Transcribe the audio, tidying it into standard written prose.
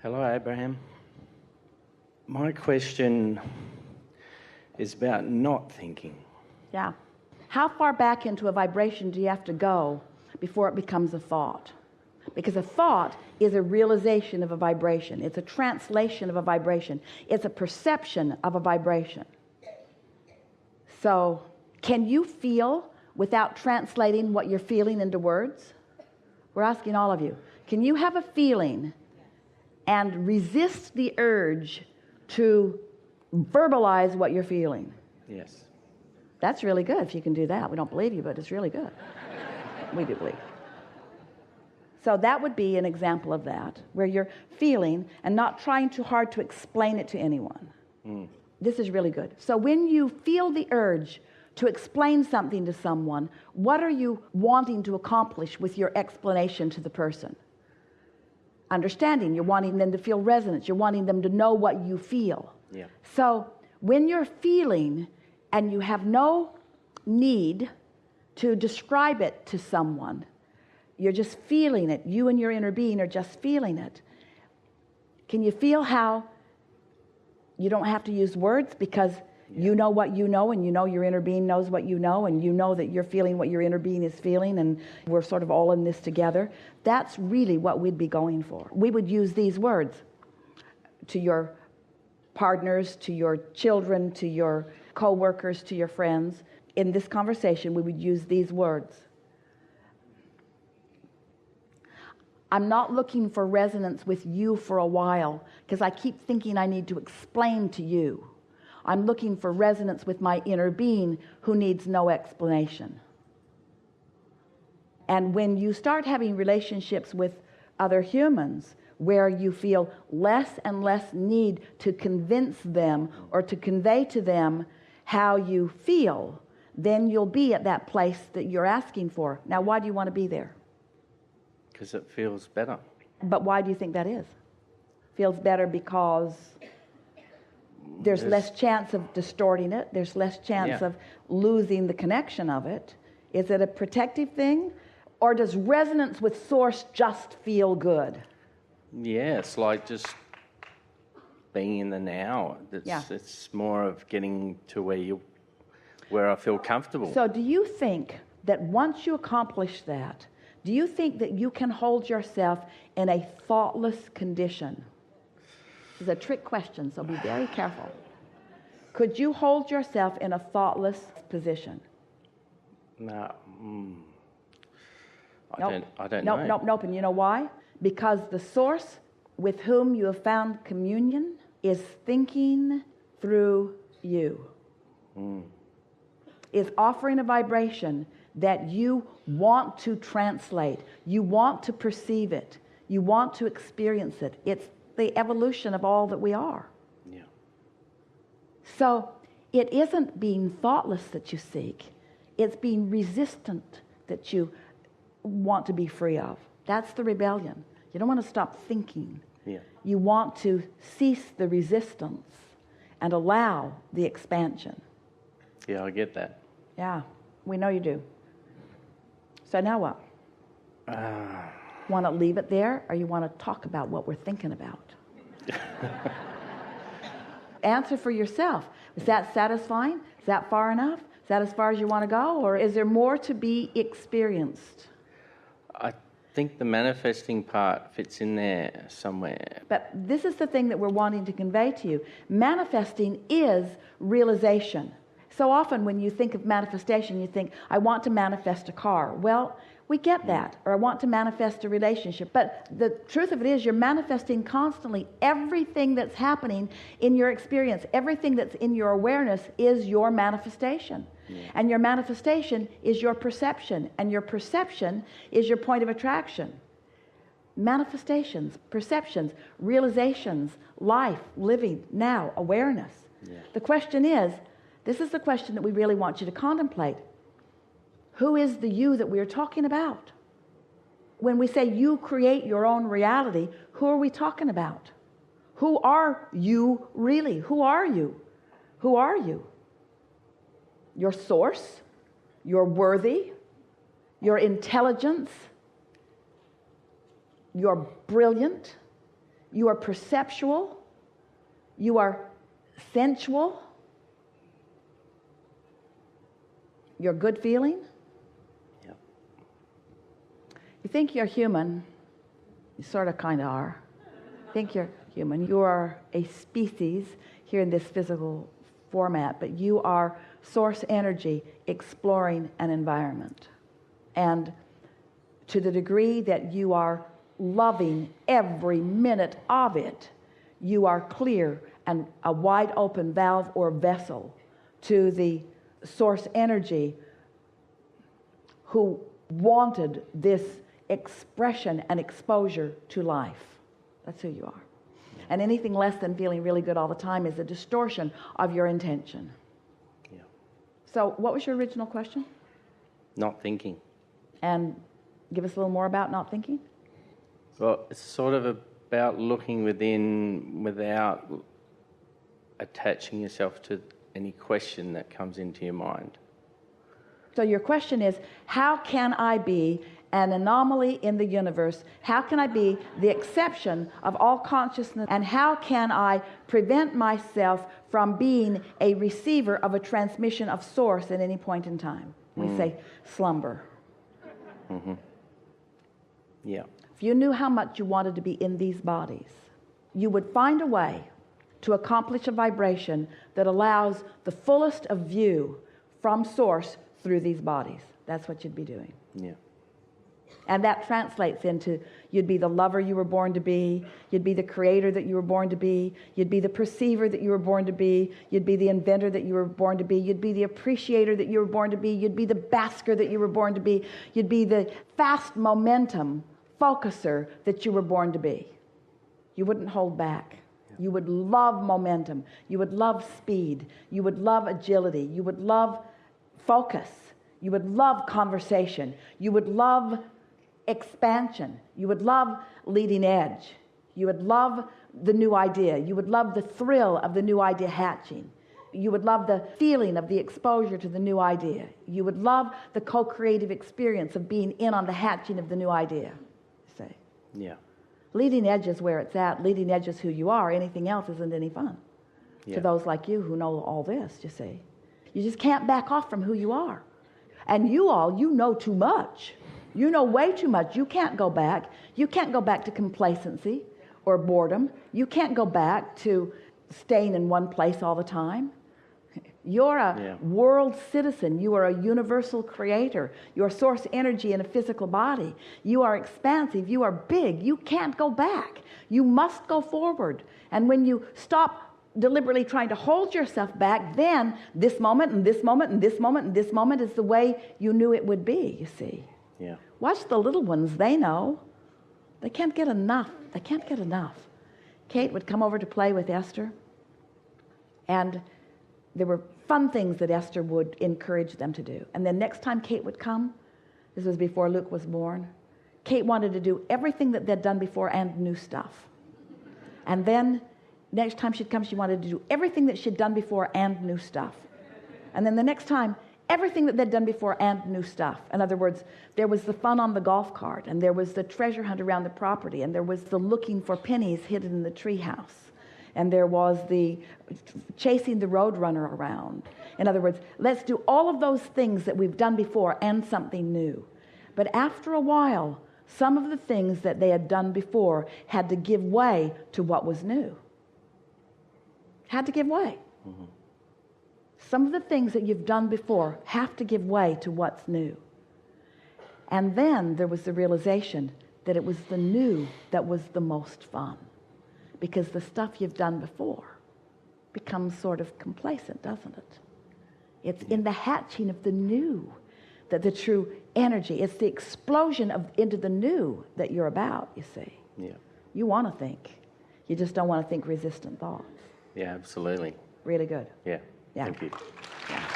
Hello, Abraham. My question is about not thinking. Yeah. How far back into a vibration do you have to go before it becomes a thought? Because a thought is a realization of a vibration. It's a translation of a vibration. It's a perception of a vibration. So, can you feel without translating what you're feeling into words? We're asking all of you. Can you have a feeling and resist the urge to verbalize what you're feeling? Yes. That's really good if you can do that. We don't believe you, but it's really good. We do believe. So that would be an example of that, where you're feeling and not trying too hard to explain it to anyone. This is really good. So when you feel the urge to explain something to someone, what are you wanting to accomplish with your explanation to the person? Understanding. You're wanting them to feel resonance. You're wanting them to know what you feel. Yeah. So when you're feeling and you have no need to describe it to someone, you're just feeling it. You and your inner being are just feeling it. Can you feel how you don't have to use words because you know what you know, and you know your inner being knows what you know, and you know that you're feeling what your inner being is feeling, and we're sort of all in this together? That's really what we'd be going for. We would use these words to your partners, to your children, to your co-workers, to your friends. In this conversation, we would use these words. I'm not looking for resonance with you for a while because I keep thinking I need to explain to you. I'm looking for resonance with my inner being who needs no explanation. And when you start having relationships with other humans where you feel less and less need to convince them or to convey to them how you feel, then you'll be at that place that you're asking for. Now, why do you want to be there? Because it feels better. But why do you think that is? Feels better because there's less chance of distorting it. There's less chance of losing the connection of it. Is it a protective thing? Or does resonance with source just feel good? Yeah, it's like just being in the now. It's more of getting to where I feel comfortable. So do you think that once you accomplish that, do you think that you can hold yourself in a thoughtless condition? This is a trick question, so be very careful. Could you hold yourself in a thoughtless position? No. I don't know. Nope. And you know why? Because the source with whom you have found communion is thinking through you. Is offering a vibration that you want to translate. You want to perceive it. You want to experience it. It's the evolution of all that we are. Yeah. So it isn't being thoughtless that you seek. It's being resistant that you want to be free of. That's the rebellion. You don't want to stop thinking. Yeah. You want to cease the resistance and allow the expansion. Yeah, I get that. Yeah, we know you do. So now what? Want to leave it there, or you want to talk about what we're thinking about? Answer for yourself. Is that satisfying? Is that far enough? Is that as far as you want to go? Or is there more to be experienced? I think the manifesting part fits in there somewhere. But this is the thing that we're wanting to convey to you. Manifesting is realization. So often when you think of manifestation, you think, I want to manifest a car. Well, we get that. Or I want to manifest a relationship. But the truth of it is you're manifesting constantly. Everything that's happening in your experience, everything that's in your awareness is your manifestation. Yeah. And your manifestation is your perception. And your perception is your point of attraction. Manifestations, perceptions, realizations, life, living, now, awareness. Yeah. The question is, this is the question that we really want you to contemplate. Who is the you that we're talking about? When we say you create your own reality, who are we talking about? Who are you really? Who are you? Who are you? Your source, your worthy, your intelligence, you're brilliant, You are perceptual. You are sensual. You're good feeling. Yep. You think you're human. You sort of kind of are. You think you're human. You are a species here in this physical format, but you are source energy exploring an environment. And to the degree that you are loving every minute of it, you are clear and a wide open valve or vessel to the source energy who wanted this expression and exposure to life. That's who you are. And anything less than feeling really good all the time is a distortion of your intention. Yeah. So what was your original question? Not thinking. And give us a little more about not thinking. Well, it's sort of about looking within without attaching yourself to any question that comes into your mind. So your question is, how can I be an anomaly in the universe? How can I be the exception of all consciousness? And how can I prevent myself from being a receiver of a transmission of source at any point in time? We say slumber. Mm-hmm. Yeah. If you knew how much you wanted to be in these bodies, you would find a way to accomplish a vibration that allows the fullest of view from source through these bodies. That's what you'd be doing. Yeah. And that translates into you'd be the lover you were born to be, you'd be the creator that you were born to be, you'd be the perceiver that you were born to be, you'd be the inventor that you were born to be, you'd be the appreciator that you were born to be, you'd be the basker that you were born to be, you'd be the fast momentum focuser that you were born to be. You wouldn't hold back. You would love momentum. You would love speed. You would love agility. You would love focus. You would love conversation. You would love expansion. You would love leading edge. You would love the new idea. You would love the thrill of the new idea hatching. You would love the feeling of the exposure to the new idea. You would love the co-creative experience of being in on the hatching of the new idea. Say. Yeah. Leading edge is where it's at. Leading edge is who you are. Anything else isn't any fun. Yeah. To those like you who know all this, you see. You just can't back off from who you are. And you know too much. You know way too much. You can't go back. You can't go back to complacency or boredom. You can't go back to staying in one place all the time. You're a world citizen. You are a universal creator. You're source energy in a physical body. You are expansive. You are big. You can't go back. You must go forward. And when you stop deliberately trying to hold yourself back, then this moment and this moment and this moment and this moment is the way you knew it would be, you see. Yeah. Watch the little ones. They know. They can't get enough. They can't get enough. Kate would come over to play with Esther, and there were fun things that Esther would encourage them to do. And then next time Kate would come, this was before Luke was born, Kate wanted to do everything that they'd done before and new stuff. And then next time she'd come, she wanted to do everything that she'd done before and new stuff. And then the next time, everything that they'd done before and new stuff. In other words, there was the fun on the golf cart, and there was the treasure hunt around the property, and there was the looking for pennies hidden in the treehouse. And there was the chasing the roadrunner around. In other words, let's do all of those things that we've done before and something new. But after a while, some of the things that they had done before had to give way to what was new. Had to give way. Mm-hmm. Some of the things that you've done before have to give way to what's new. And then there was the realization that it was the new that was the most fun. Because the stuff you've done before becomes sort of complacent, doesn't it? It's in the hatching of the new that the true energy, it's the explosion into the new that you're about, you see. Yeah. You want to think. You just don't want to think resistant thoughts. Yeah, absolutely. Really good. Yeah. Yeah. Thank you. Yeah.